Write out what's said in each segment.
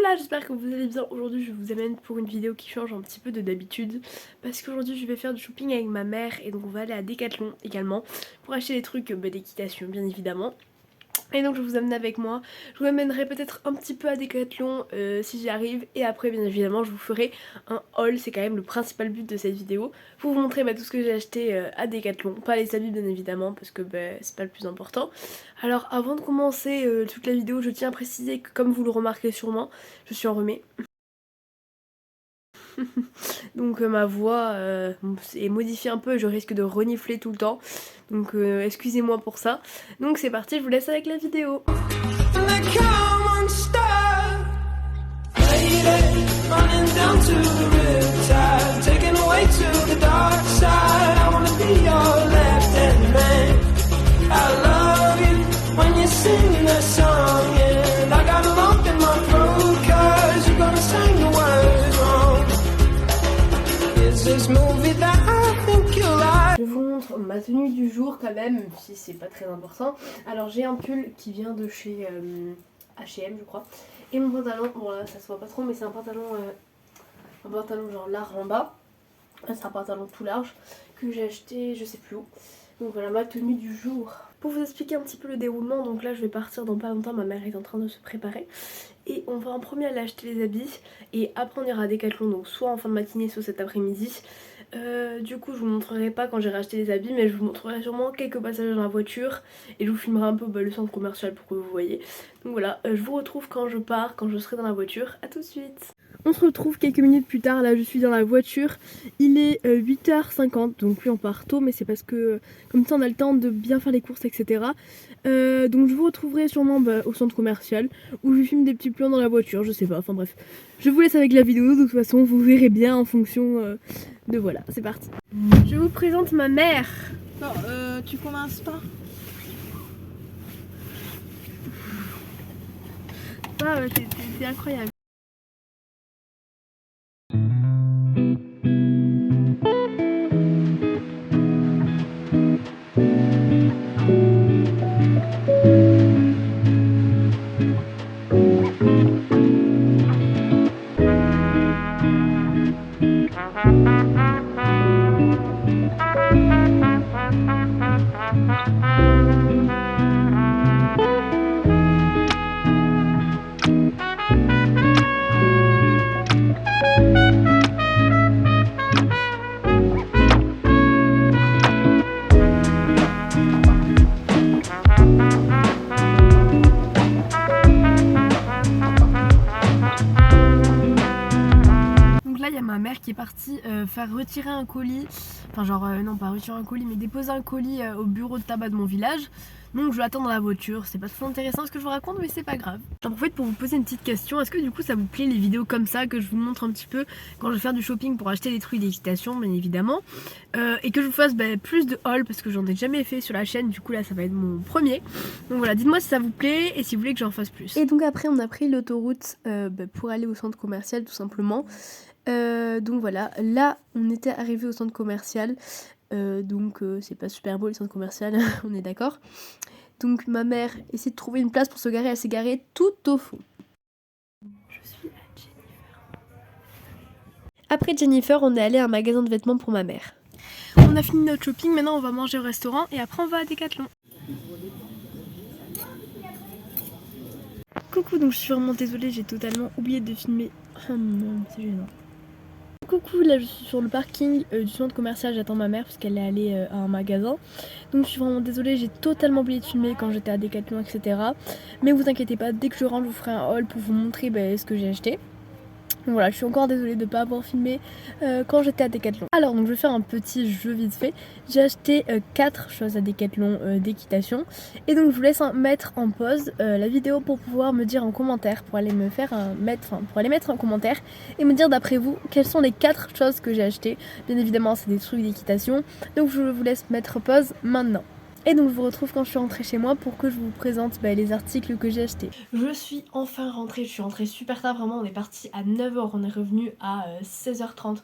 Voilà, j'espère que vous allez bien. Aujourd'hui je vous amène pour une vidéo qui change un petit peu de d'habitude, parce qu'aujourd'hui je vais faire du shopping avec ma mère et donc on va aller à Decathlon également pour acheter des trucs d'équitation bien évidemment. Et donc je vous amène avec moi, je vous amènerai peut-être un petit peu à Decathlon si j'y arrive, et après bien évidemment je vous ferai un haul, c'est quand même le principal but de cette vidéo, pour vous montrer tout ce que j'ai acheté à Decathlon, pas les habits bien évidemment parce que c'est pas le plus important. Alors avant de commencer toute la vidéo, je tiens à préciser que comme vous le remarquez sûrement, je suis enrhumée. Donc ma voix est modifiée un peu et je risque de renifler tout le temps. Donc excusez-moi pour ça. Donc c'est parti, je vous laisse avec la vidéo. Je vous montre ma tenue du jour quand même, même si c'est pas très important. Alors j'ai un pull qui vient de chez H&M je crois. Et mon pantalon, bon là ça se voit pas trop mais c'est un pantalon genre large en bas. C'est un pantalon tout large que j'ai acheté je sais plus où. Donc voilà ma tenue du jour. Pour vous expliquer un petit peu le déroulement, donc là je vais partir dans pas longtemps, ma mère est en train de se préparer. Et on va en premier aller acheter les habits et après on ira à Decathlon, donc soit en fin de matinée soit cet après-midi. Du coup je vous montrerai pas quand j'irai acheter les habits, mais je vous montrerai sûrement quelques passages dans la voiture et je vous filmerai un peu le centre commercial pour que vous voyez. Donc voilà, je vous retrouve quand je pars, quand je serai dans la voiture. À tout de suite. On se retrouve quelques minutes plus tard, là je suis dans la voiture, il est 8h50, donc oui on part tôt mais c'est parce que comme ça on a le temps de bien faire les courses etc. Donc je vous retrouverai sûrement au centre commercial où je filme des petits plans dans la voiture, je sais pas, enfin bref. Je vous laisse avec la vidéo, de toute façon vous verrez bien en fonction de voilà, c'est parti. Je vous présente ma mère. Non, tu commences pas. Ah ouais, c'est incroyable. Ma mère qui est partie faire retirer un colis, enfin genre non pas retirer un colis mais déposer un colis au bureau de tabac de mon village. Donc je l'attends dans la voiture, c'est pas trop intéressant ce que je vous raconte mais c'est pas grave. J'en profite pour vous poser une petite question, est-ce que du coup ça vous plaît les vidéos comme ça, que je vous montre un petit peu quand je vais faire du shopping pour acheter des trucs d'équitation bien évidemment, et que je vous fasse plus de haul parce que j'en ai jamais fait sur la chaîne, du coup là ça va être mon premier. Donc voilà, dites-moi si ça vous plaît et si vous voulez que j'en fasse plus. Et donc après on a pris l'autoroute pour aller au centre commercial tout simplement. Donc voilà, là on était arrivé au centre commercial, donc c'est pas super beau le centre commercial, on est d'accord. Donc ma mère essaie de trouver une place pour se garer, elle s'est garée tout au fond. Je suis à Jennifer. Après Jennifer, on est allé à un magasin de vêtements pour ma mère. On a fini notre shopping, maintenant on va manger au restaurant et après on va à Decathlon. Coucou, donc je suis vraiment désolée, j'ai totalement oublié de filmer. Oh non, c'est gênant. Coucou, là je suis sur le parking du centre commercial, j'attends ma mère parce qu'elle est allée à un magasin. Donc je suis vraiment désolée, j'ai totalement oublié de filmer quand j'étais à Decathlon etc. Mais vous inquiétez pas, dès que je rentre je vous ferai un haul pour vous montrer ce que j'ai acheté. Donc voilà, je suis encore désolée de ne pas avoir filmé quand j'étais à Decathlon. Alors donc je vais faire un petit jeu vite fait. J'ai acheté 4 choses à Decathlon d'équitation. Et donc je vous laisse mettre en pause la vidéo pour pouvoir me dire en commentaire, pour aller mettre en commentaire et me dire d'après vous quelles sont les 4 choses que j'ai achetées. Bien évidemment c'est des trucs d'équitation. Donc je vous laisse mettre pause maintenant. Et donc je vous retrouve quand je suis rentrée chez moi pour que je vous présente les articles que j'ai achetés. Je suis enfin rentrée, je suis rentrée super tard, vraiment on est parti à 9h, on est revenu à 16h30.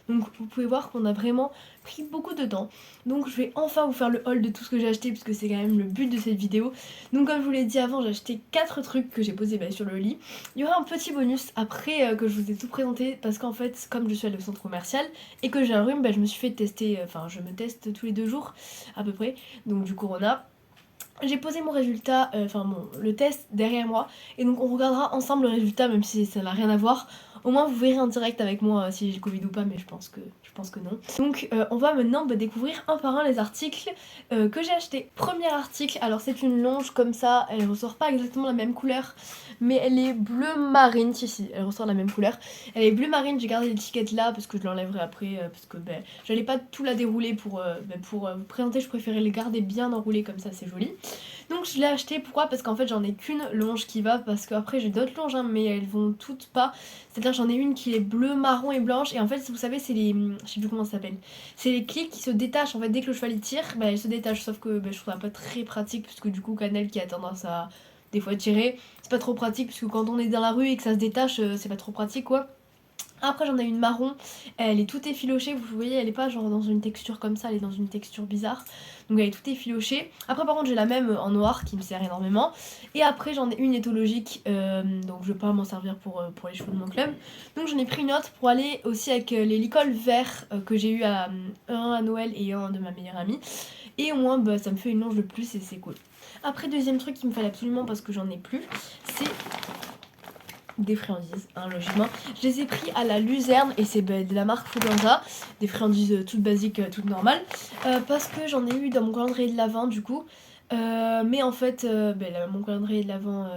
Donc vous pouvez voir qu'on a vraiment pris beaucoup de temps. Donc je vais enfin vous faire le haul de tout ce que j'ai acheté puisque c'est quand même le but de cette vidéo. Donc comme je vous l'ai dit avant, j'ai acheté 4 trucs que j'ai posés sur le lit. Il y aura un petit bonus après que je vous ai tout présenté parce qu'en fait comme je suis allée au centre commercial et que j'ai un rhume, je me suis fait tester, enfin je me teste tous les 2 jours à peu près, donc du corona. J'ai posé mon résultat, le test derrière moi et donc on regardera ensemble le résultat même si ça n'a rien à voir. Au moins vous verrez en direct avec moi si j'ai le Covid ou pas, mais je pense que non. Donc on va maintenant découvrir un par un les articles que j'ai achetés. Premier article, alors c'est une longe comme ça, elle ressort pas exactement la même couleur, mais elle est bleu marine, si elle ressort la même couleur. Elle est bleu marine, j'ai gardé l'étiquette là parce que je l'enlèverai après parce que j'allais pas tout la dérouler pour vous présenter, je préférais les garder bien enroulées comme ça, c'est joli. Donc je l'ai acheté, pourquoi? Parce qu'en fait j'en ai qu'une longe qui va, parce qu'après j'ai d'autres longes mais elles vont toutes pas. C'est-à-dire j'en ai une qui est bleue, marron et blanche et en fait vous savez c'est les, je sais plus comment ça s'appelle, c'est les clics qui se détachent en fait dès que le cheval y tire, elles se détachent, sauf que je trouve ça pas très pratique puisque du coup Canel qui a tendance à des fois tirer, c'est pas trop pratique puisque quand on est dans la rue et que ça se détache c'est pas trop pratique quoi. Après j'en ai une marron, elle est toute effilochée, vous voyez elle est pas genre dans une texture comme ça, elle est dans une texture bizarre. Donc elle est toute effilochée. Après par contre j'ai la même en noir qui me sert énormément. Et après j'en ai une éthologique, donc je vais pas m'en servir pour les cheveux de mon club. Donc j'en ai pris une autre pour aller aussi avec les licoles verts que j'ai eu un à Noël et un de ma meilleure amie. Et au moins ça me fait une longe de plus et c'est cool. Après deuxième truc qu'il me fallait absolument parce que j'en ai plus, c'est des friandises, logiquement. Je les ai pris à la Luzerne et c'est de la marque Fuganza, des friandises toutes basiques, toutes normales, parce que j'en ai eu dans mon calendrier de l'Avent du coup, mais en fait, mon calendrier de l'Avent,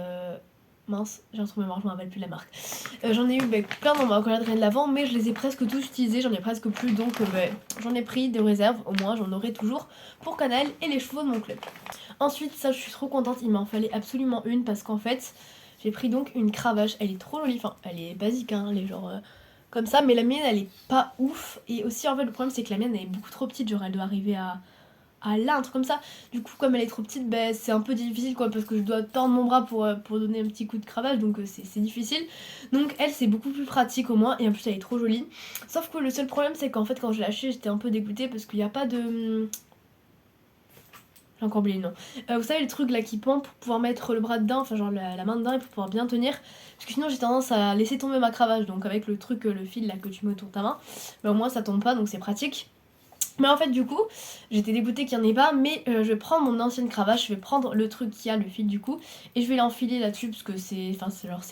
mince, j'ai un trou de mémoire, je me rappelle plus de la marque. J'en ai eu plein dans mon calendrier de l'Avent, mais je les ai presque tous utilisés, j'en ai presque plus, donc j'en ai pris des réserves, au moins j'en aurai toujours pour Canal et les chevaux de mon club. Ensuite, ça je suis trop contente, il m'en fallait absolument une parce qu'en fait, j'ai pris donc une cravache, elle est trop jolie, enfin elle est basique elle est genre comme ça, mais la mienne elle est pas ouf. Et aussi en fait le problème c'est que la mienne elle est beaucoup trop petite, genre elle doit arriver à là, un truc comme ça. Du coup comme elle est trop petite, c'est un peu difficile quoi, parce que je dois tendre mon bras pour donner un petit coup de cravache, donc c'est difficile. Donc elle c'est beaucoup plus pratique au moins, et en plus elle est trop jolie. Sauf que le seul problème c'est qu'en fait quand je l'ai achetée j'étais un peu dégoûtée parce qu'il n'y a pas de... J'ai encore oublié le nom. Vous savez le truc là qui pend pour pouvoir mettre le bras dedans, enfin genre la main dedans et pour pouvoir bien tenir. Parce que sinon j'ai tendance à laisser tomber ma cravache, donc avec le truc, le fil là que tu mets autour de ta main, au moins ça tombe pas donc c'est pratique. Mais en fait du coup j'étais dégoûtée qu'il n'y en ait pas, mais je vais prendre mon ancienne cravache, je vais prendre le truc qui a le fil du coup et je vais l'enfiler là-dessus parce que c'est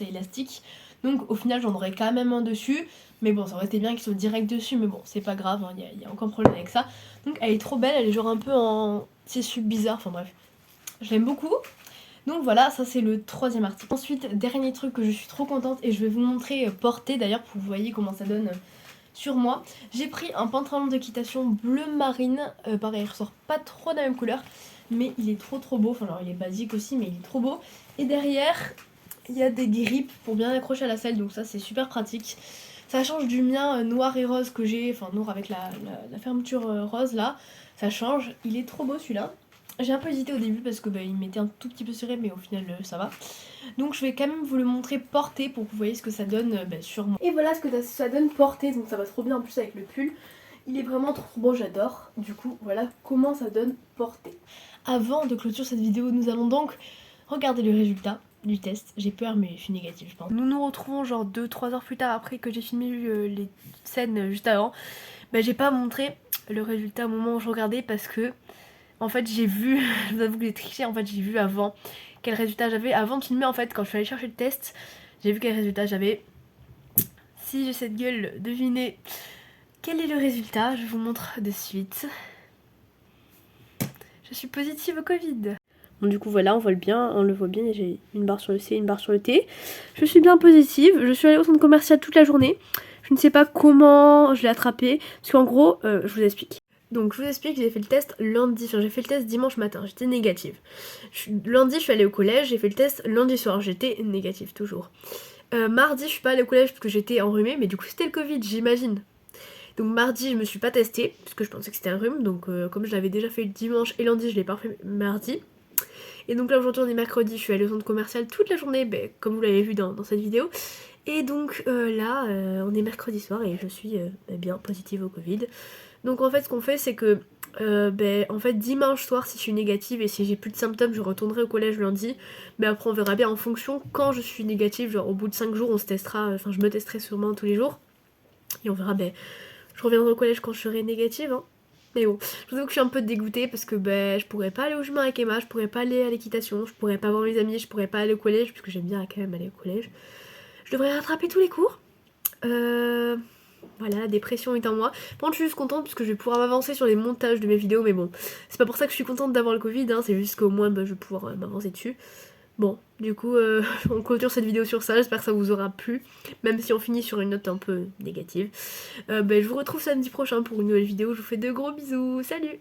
élastique. Donc au final j'en aurai quand même un dessus. Mais bon, ça aurait été bien qu'ils soient direct dessus, mais bon, c'est pas grave, y a aucun problème avec ça. Donc elle est trop belle, elle est genre un peu en tissu bizarre, enfin bref. Je l'aime beaucoup. Donc voilà, ça c'est le troisième article. Ensuite, dernier truc que je suis trop contente et je vais vous montrer porté d'ailleurs pour que vous voyez comment ça donne sur moi. J'ai pris un pantalon d'équitation bleu marine, pareil, il ressort pas trop de la même couleur, mais il est trop beau, enfin alors il est basique aussi, mais il est trop beau. Et derrière, il y a des grippes pour bien accrocher à la selle, donc ça c'est super pratique. Ça change du mien noir et rose que j'ai, enfin noir avec la fermeture rose là, ça change, il est trop beau celui-là. J'ai un peu hésité au début parce que il m'était un tout petit peu serré, mais au final ça va. Donc je vais quand même vous le montrer porté pour que vous voyez ce que ça donne sur moi. Et voilà ce que ça donne porté, donc ça va trop bien en plus avec le pull. Il est vraiment trop beau, j'adore. Du coup voilà comment ça donne porté. Avant de clôturer cette vidéo, nous allons donc regarder le résultat du test. J'ai peur mais je suis négative je pense. Nous nous retrouvons genre 2-3 heures plus tard après que j'ai filmé les scènes juste avant. J'ai pas montré le résultat au moment où je regardais parce que en fait j'ai vu, je vous avoue que j'ai triché, en fait j'ai vu avant quel résultat j'avais. Avant de filmer en fait, quand je suis allée chercher le test, j'ai vu quel résultat j'avais. Si j'ai cette gueule, devinez quel est le résultat, je vous montre de suite. Je suis positive au Covid. Bon, du coup voilà, on le voit bien, j'ai une barre sur le C, une barre sur le T. Je suis bien positive, je suis allée au centre commercial toute la journée. Je ne sais pas comment je l'ai attrapé, parce qu'en gros, je vous explique. Donc je vous explique, j'ai fait le test lundi, enfin j'ai fait le test dimanche matin, j'étais négative. Lundi je suis allée au collège, j'ai fait le test lundi soir, j'étais négative toujours. Mardi je suis pas allée au collège parce que j'étais enrhumée, mais du coup c'était le Covid j'imagine. Donc mardi je me suis pas testée, parce que je pensais que c'était un rhume, donc comme je l'avais déjà fait le dimanche et lundi je l'ai pas fait mardi. Et donc là aujourd'hui on est mercredi, je suis allée au centre commercial toute la journée, comme vous l'avez vu dans cette vidéo. Et donc là, on est mercredi soir et je suis bien positive au Covid. Donc en fait, ce qu'on fait, c'est que en fait, dimanche soir, si je suis négative et si j'ai plus de symptômes, je retournerai au collège lundi. Mais après, on verra bien en fonction quand je suis négative. Genre, au bout de 5 jours, on se testera. Enfin, je me testerai sûrement tous les jours. Et on verra, je reviendrai au collège quand je serai négative. Hein. Mais bon, je vous avoue que je suis un peu dégoûtée parce que je pourrais pas aller au chemin avec Emma, je pourrais pas aller à l'équitation, je pourrais pas voir mes amis, je pourrais pas aller au collège, puisque j'aime bien quand même aller au collège. Je devrais rattraper tous les cours. Voilà, la dépression est en moi. Par contre, je suis juste contente parce que je vais pouvoir m'avancer sur les montages de mes vidéos, mais bon, c'est pas pour ça que je suis contente d'avoir le Covid, hein, c'est juste qu'au moins je vais pouvoir m'avancer dessus. Bon, du coup, on clôture cette vidéo sur ça, j'espère que ça vous aura plu, même si on finit sur une note un peu négative. Je vous retrouve samedi prochain pour une nouvelle vidéo, je vous fais de gros bisous, salut!